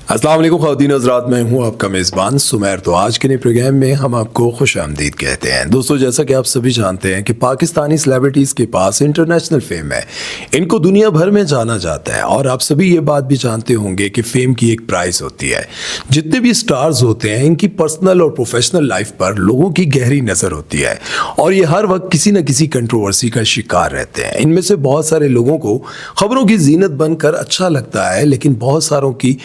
अस्सलाम वालेकुम ख़वातीन हज़रात, मैं हूं आपका मेज़बान सुमैर। तो आज के नए प्रोग्राम में हम आपको खुशामदीद कहते हैं। दोस्तों, जैसा कि आप सभी जानते हैं कि पाकिस्तानी सेलिब्रिटीज़ के पास इंटरनेशनल फेम है, इनको दुनिया भर में जाना जाता है। और आप सभी ये बात भी जानते होंगे कि फेम की एक प्राइस होती है। जितने भी स्टार्स होते हैं, इनकी पर्सनल और प्रोफेशनल लाइफ पर लोगों की गहरी नज़र होती है और ये हर वक्त किसी न किसी कंट्रोवर्सी का शिकार रहते हैं। इनमें से बहुत सारे लोगों को खबरों की जीनत बनकर अच्छा लगता है, लेकिन बहुत सारों की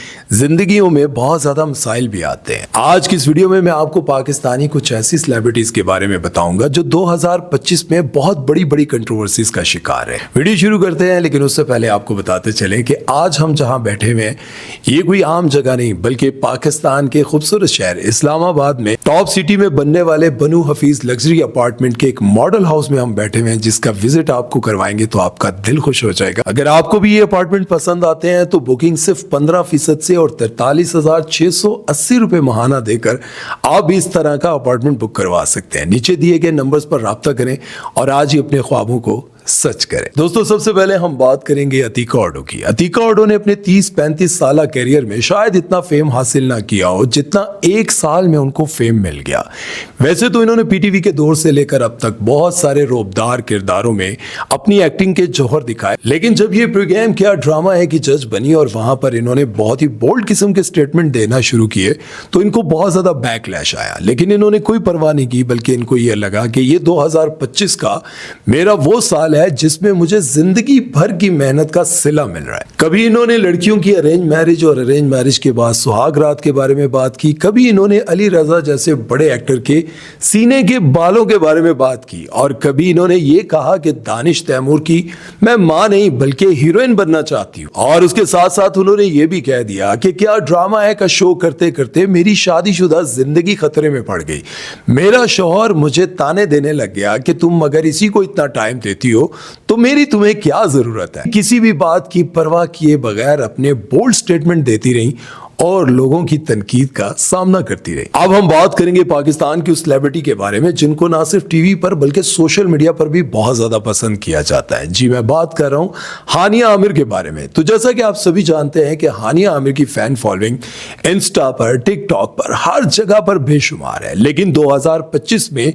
जिंदगियों में बहुत ज्यादा मसाइल भी आते हैं। आज की इस वीडियो में मैं आपको पाकिस्तानी कुछ ऐसी सेलिब्रिटीज के बारे में बताऊंगा जो 2025 में बहुत बड़ी बड़ी कंट्रोवर्सीज का शिकार है। वीडियो शुरू करते हैं, लेकिन उससे पहले आपको बताते चले कि आज हम जहां बैठे हुए हैं ये कोई आम जगह नहीं, बल्कि पाकिस्तान के खूबसूरत शहर इस्लामाबाद में टॉप सिटी में बनने वाले बनू हफीज लग्जरी अपार्टमेंट के एक मॉडल हाउस में हम बैठे हुए हैं, जिसका विजिट आपको करवाएंगे तो आपका दिल खुश हो जाएगा। अगर आपको भी ये अपार्टमेंट पसंद आते हैं तो बुकिंग सिर्फ 15% से और 43,680 रुपए महाना देकर आप भी इस तरह का अपार्टमेंट बुक करवा सकते हैं। नीचे दिए गए नंबर्स पर राब्ता करें और आज ही अपने ख्वाबों को सच करें। दोस्तों, सबसे पहले हम बात करेंगे अतीका ऑडो की। अतीका ऑडो ने अपने 30-35 साल कैरियर में शायद इतना फेम हासिल ना किया हो जितना एक साल में उनको फेम मिल गया। वैसे तो इन्होंने पीटीवी के दौर से लेकर अब तक बहुत सारे रोबदार किरदारों में अपनी एक्टिंग के जौहर दिखाए, लेकिन जब ये प्रोग्राम क्या ड्रामा है कि जज बनी और वहां पर इन्होंने बहुत ही बोल्ड किस्म के स्टेटमेंट देना शुरू किए तो इनको बहुत ज्यादा बैकलैश आया। लेकिन इन्होंने कोई परवाह नहीं की, बल्कि इनको यह लगा कि ये 2025 का मेरा वो साल है जिसमें मुझे जिंदगी भर की मेहनत का सिला मिल रहा है। कभी इन्होंने लड़कियों की अरेंज मैरिज और अरेंज मैरिज के बाद सुहाग रात के बारे में बात की, कभी इन्होंने अली रजा जैसे बड़े एक्टर के सीने के बालों के बारे में बात की, और कभी इन्होंने ये कहा कि दानिश तैमूर की मैं मां नहीं बल्कि हीरोइन बनना चाहती हूँ। और उसके साथ साथ उन्होंने ये भी कह दिया कि क्या ड्रामा है का शो करते करते मेरी शादीशुदा जिंदगी खतरे में पड़ गई। मेरा शौहर मुझे ताने देने लग गया कि तुम अगर इसी को इतना टाइम देती हो तो मेरी तुम्हें क्या जरूरत है। किसी भी बात की परवाह किए बगैर अपने बोल्ड स्टेटमेंट देती रही और लोगों की तनकीद का सामना करती रही। अब हम बात करेंगे पाकिस्तान की उस सेलिब्रिटी के बारे में जिनको ना सिर्फ टीवी पर बल्कि सोशल मीडिया पर भी बहुत ज्यादा पसंद किया जाता है। जी, मैं बात कर रहा हूं हानिया आमिर के बारे में। तो जैसा कि आप सभी जानते हैं कि हानिया आमिर की फैन फॉलोइंग इंस्टा पर, टिकटॉक पर, हर जगह पर बेशुमार है। लेकिन 2025 में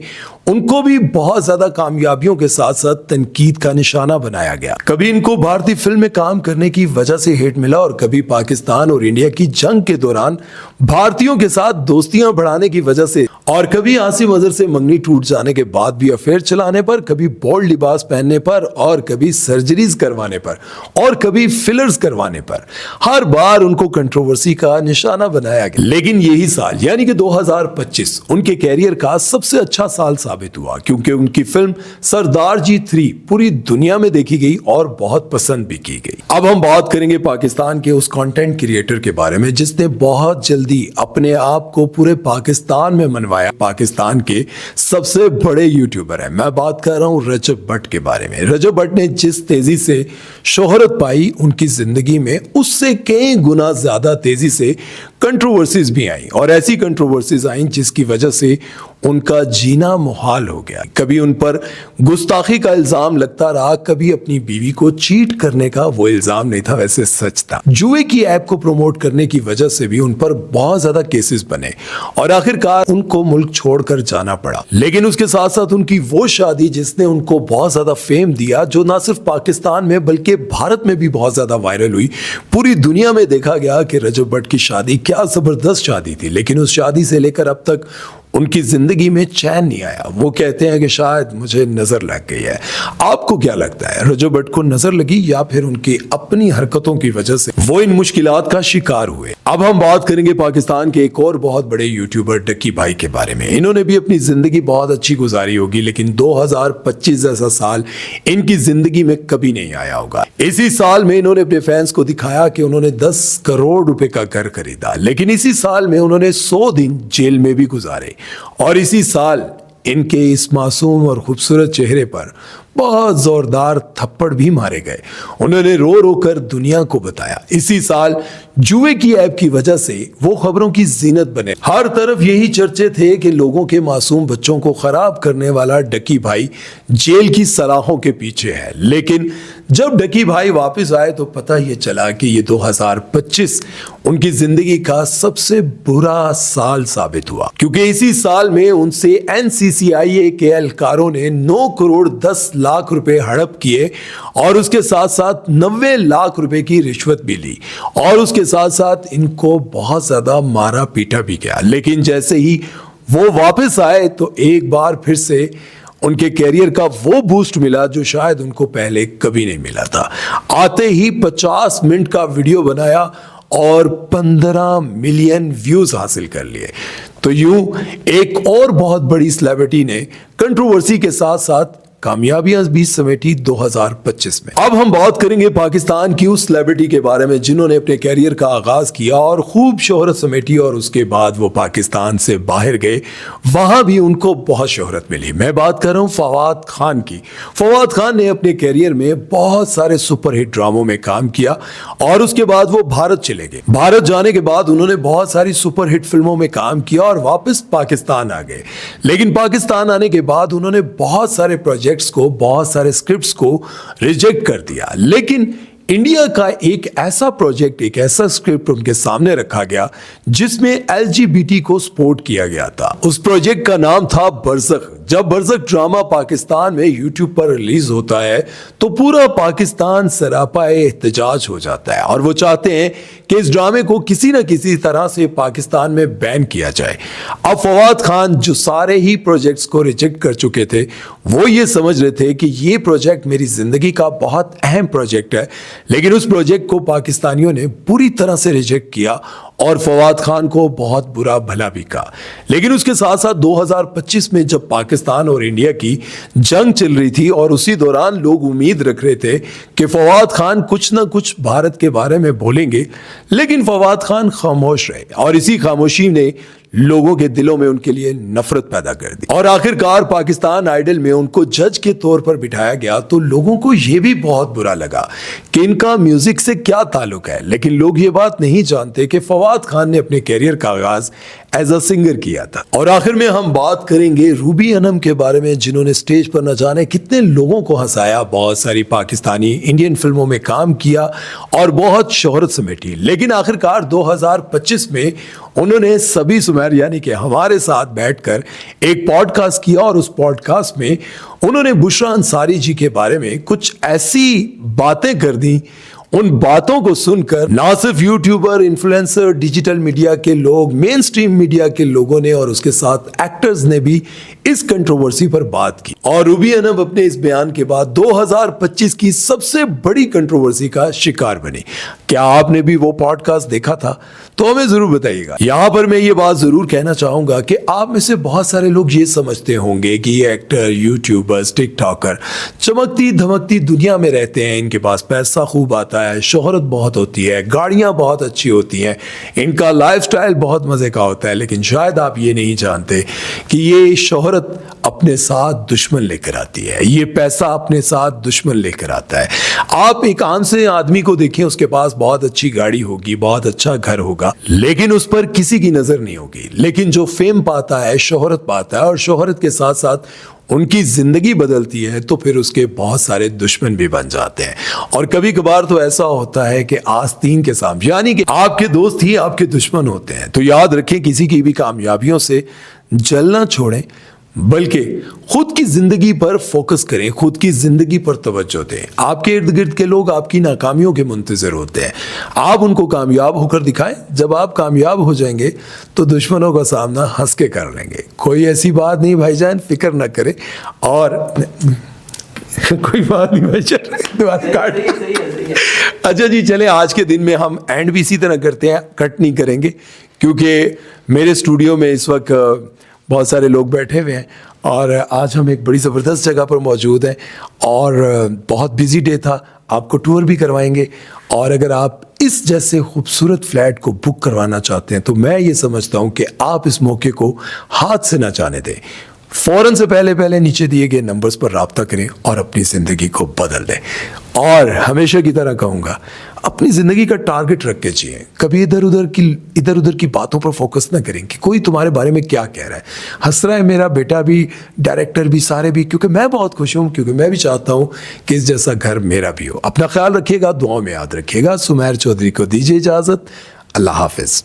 उनको भी बहुत ज्यादा कामयाबियों के साथ साथ तनकीद का निशाना बनाया गया। कभी इनको भारतीय फिल्म में काम करने की वजह से हेट मिला और कभी पाकिस्तान और इंडिया की जंग के दौरान भारतीयों के साथ दोस्तियां बढ़ाने की वजह से, और कभी आसिम अजहर से मंगनी टूट जाने के बाद भी अफेयर चलाने पर, कभी बोल्ड लिबास पहनने पर, और कभी सर्जरीज करवाने पर, और कभी फिलर्स करवाने पर। हर बार उनको कंट्रोवर्सी का निशाना बनाया गया। लेकिन यही साल यानी कि 2025 उनके कैरियर का सबसे अच्छा साल साबित हुआ, क्योंकि उनकी फिल्म सरदार जी 3 पूरी दुनिया में देखी गई और बहुत पसंद भी की गई। अब हम बात करेंगे पाकिस्तान के उस कंटेंट क्रिएटर के बारे में जिसने बहुत जल्दी अपने आप को पूरे पाकिस्तान में मनवाया। पाकिस्तान के सबसे बड़े यूट्यूबर है, मैं बात कर रहा हूं रजब भट्ट के बारे में। रजब भट्ट ने जिस तेजी से शोहरत पाई उनकी जिंदगी में उससे कई गुना ज्यादा तेजी से कंट्रोवर्सीज भी आई, और ऐसी कंट्रोवर्सीज आई जिसकी वजह से उनका जीना मुहाल हो गया। कभी उन पर गुस्ताखी का इल्जाम लगता रहा, कभी अपनी बीवी को चीट करने का वो इल्जाम नहीं था, वैसे सच था। जुए की ऐप को प्रमोट करने की वजह से भी उन पर बहुत ज्यादा केसेस बने और आखिरकार उनको मुल्क छोड़कर जाना पड़ा। लेकिन उसके साथ साथ उनकी वो शादी जिसने उनको बहुत ज्यादा फेम दिया, जो ना सिर्फ पाकिस्तान में बल्कि भारत में भी बहुत ज्यादा वायरल हुई। पूरी दुनिया में देखा गया कि रजब भट्ट की शादी क्या जबरदस्त शादी थी, लेकिन उस शादी से लेकर अब तक उनकी जिंदगी में चैन नहीं आया। वो कहते हैं कि शायद मुझे नजर लग गई है। आपको क्या लगता है, रजब भट्ट को नजर लगी या फिर उनकी अपनी हरकतों की वजह से वो इन मुश्किलात का शिकार हुए? अब हम बात करेंगे पाकिस्तान के एक और बहुत बड़े यूट्यूबर डक्की भाई के बारे में। इन्होंने भी अपनी जिंदगी बहुत अच्छी गुजारी होगी, लेकिन 2025 जैसा साल इनकी जिंदगी में कभी नहीं आया होगा। इसी साल में इन्होंने अपने फैंस को दिखाया कि उन्होंने 10 करोड़ रुपए का घर खरीदा, लेकिन इसी साल में उन्होंने 100 दिन जेल में भी गुजारे। और इसी साल इनके इस मासूम और खूबसूरत चेहरे पर बहुत जोरदार थप्पड़ भी मारे गए। उन्होंने रो रो कर दुनिया को बताया। इसी साल जुए की ऐप की वजह से वो खबरों की जीनत बने। हर तरफ यही चर्चे थे कि लोगों के मासूम बच्चों को खराब करने वाला डक्की भाई जेल की सलाखों के पीछे है। लेकिन जब डकी भाई वापस आए तो पता ये चला कि ये 2025 उनकी जिंदगी का सबसे बुरा साल साबित हुआ, क्योंकि इसी साल में उनसे एनसीसीआईए के एहलकारों ने 9 करोड़ 10 लाख रुपए हड़प किए और उसके साथ साथ 90 लाख रुपए की रिश्वत भी ली और उसके साथ साथ इनको बहुत ज्यादा मारा पीटा भी गया। लेकिन जैसे ही वो वापस आए तो एक बार फिर से उनके कैरियर का वो बूस्ट मिला जो शायद उनको पहले कभी नहीं मिला था। आते ही 50 मिनट का वीडियो बनाया और 15 मिलियन व्यूज हासिल कर लिए। तो यूं एक और बहुत बड़ी सेलिब्रिटी ने कंट्रोवर्सी के साथ साथ कामयाबियां भी समेटी 2025 में। अब हम बात करेंगे पाकिस्तान की उस सेलिब्रिटी के बारे में जिन्होंने अपने कैरियर का आगाज किया और खूब शोहरत समेटी और उसके बाद वो पाकिस्तान से बाहर गए, वहां भी उनको बहुत शोहरत मिली। मैं बात कर रहा हूं फवाद खान की। फवाद खान ने अपने कैरियर में बहुत सारे सुपरहिट ड्रामों में काम किया और उसके बाद वो भारत चले गए। भारत जाने के बाद उन्होंने बहुत सारी सुपरहिट फिल्मों में काम किया और वापस पाकिस्तान आ गए। लेकिन पाकिस्तान आने के बाद उन्होंने बहुत सारे प्रोजेक्ट्स को, बहुत सारे स्क्रिप्ट्स को रिजेक्ट कर दिया। लेकिन इंडिया का एक ऐसा प्रोजेक्ट, एक ऐसा स्क्रिप्ट उनके सामने रखा गया जिसमें एलजीबीटी को सपोर्ट किया गया था। उस प्रोजेक्ट का नाम था बरज़ख। जब बरज़ख ड्रामा पाकिस्तान में यूट्यूब पर रिलीज होता है तो पूरा पाकिस्तान सरापाए एहतजाज हो जाता है और वो चाहते हैं कि इस ड्रामे को किसी न किसी तरह से पाकिस्तान में बैन किया जाए। अब फवाद खान जो सारे ही प्रोजेक्ट्स को रिजेक्ट कर चुके थे, वो ये समझ रहे थे कि ये प्रोजेक्ट मेरी जिंदगी का बहुत अहम प्रोजेक्ट है, लेकिन उस प्रोजेक्ट को पाकिस्तानियों ने पूरी तरह से रिजेक्ट किया और फवाद खान को बहुत बुरा भला भी कहा। लेकिन उसके साथ साथ 2025 में जब पाकिस्तान और इंडिया की जंग चल रही थी और उसी दौरान लोग उम्मीद रख रहे थे कि फवाद खान कुछ ना कुछ भारत के बारे में बोलेंगे, लेकिन फवाद खान खामोश रहे और इसी खामोशी ने लोगों के दिलों में उनके लिए नफरत पैदा कर दी और आखिरकार पाकिस्तान आइडल में उनको जज के तौर पर बिठाया गया। तो लोगों को यह भी बहुत बुरा लगा कि इनका म्यूजिक से क्या ताल्लुक है, लेकिन लोग ये बात नहीं जानते कि फवाद खान ने अपने कैरियर का आगाज एज अ सिंगर किया था। और आखिर में हम बात करेंगे रूबी अनम के बारे में, जिन्होंने स्टेज पर न जाने कितने लोगों को हंसाया, बहुत सारी पाकिस्तानी इंडियन फिल्मों में काम किया और बहुत शोहरत समेटी। लेकिन आखिरकार 2025 में उन्होंने सभी सुमेर यानी कि हमारे साथ बैठकर एक पॉडकास्ट किया और उस पॉडकास्ट में उन्होंने बुशरा अंसारी जी के बारे में कुछ ऐसी बातें कर दी, उन बातों को सुनकर ना सिर्फ यूट्यूबर, इन्फ्लुएंसर, डिजिटल मीडिया के लोग, मेन स्ट्रीम मीडिया के लोगों ने और उसके साथ एक्टर्स ने भी इस कंट्रोवर्सी पर बात की। और रूबी अनम अपने इस बयान के बाद 2025 की सबसे बड़ी कंट्रोवर्सी का शिकार बनी। क्या आपने भी वो पॉडकास्ट देखा था? तो हमें जरूर बताइएगा। यहां पर मैं ये बात जरूर कहना चाहूंगा कि आप में से बहुत सारे लोग ये समझते होंगे कि ये एक्टर, यूट्यूबर्स, टिकटॉकर चमकती धमकती दुनिया में रहते हैं, इनके पास पैसा खूब आता है, शोहरत बहुत होती है, गाड़ियां बहुत अच्छी होती हैं, इनका लाइफस्टाइल बहुत मजे का होता है। लेकिन शायद आप ये नहीं जानते कि ये शोहरत अपने साथ दुश्मन लेकर आती है, ये पैसा अपने साथ दुश्मन लेकर आता है। आप एक आम से आदमी को देखें, उसके पास बहुत अच्छी गाड़ी होगी, बहुत अच्छा घर होगा, लेकिन उस पर किसी की नजर नहीं होगी। लेकिन जो फेम पाता है, शोहरत पाता है और शोहरत के साथ साथ उनकी जिंदगी बदलती है, तो फिर उसके बहुत सारे दुश्मन भी बन जाते हैं। और कभी कभार तो ऐसा होता है कि आस्तीन के सामने, यानी कि आपके दोस्त ही आपके दुश्मन होते हैं। तो याद रखें, किसी की भी कामयाबियों से जलना छोड़ें, बल्कि खुद की जिंदगी पर फोकस करें, खुद की जिंदगी पर तवज्जो दें। आपके इर्द गिर्द के लोग आपकी नाकामियों के मुंतजर होते हैं, आप उनको कामयाब होकर दिखाएं। जब आप कामयाब हो जाएंगे तो दुश्मनों का सामना हंस के कर लेंगे। कोई ऐसी बात नहीं भाईजान, फिक्र ना करें। और कोई बात नहीं भाईजान, अच्छा जी, चले आज के दिन में हम एंड भी इसी तरह करते हैं, कट नहीं करेंगे, क्योंकि मेरे स्टूडियो में इस वक्त बहुत सारे लोग बैठे हुए हैं और आज हम एक बड़ी ज़बरदस्त जगह पर मौजूद हैं और बहुत बिजी डे था। आपको टूर भी करवाएंगे और अगर आप इस जैसे खूबसूरत फ्लैट को बुक करवाना चाहते हैं तो मैं ये समझता हूँ कि आप इस मौके को हाथ से ना जाने दें। फ़ौरन से पहले नीचे दिए गए नंबर्स पर राब्ता करें और अपनी ज़िंदगी को बदल दें। और हमेशा की तरह कहूँगा, अपनी ज़िंदगी का टारगेट रख के जिए। कभी इधर उधर की बातों पर फोकस ना करें कि कोई तुम्हारे बारे में क्या कह रहा है। हंस रहा है मेरा बेटा भी, डायरेक्टर भी, सारे भी, क्योंकि मैं बहुत खुश हूँ, क्योंकि मैं भी चाहता हूँ कि इस जैसा घर मेरा भी हो। अपना ख्याल रखिएगा, दुआओं में याद रखिएगा। सुमेर चौधरी को दीजिए इजाज़त। अल्लाह हाफिज़।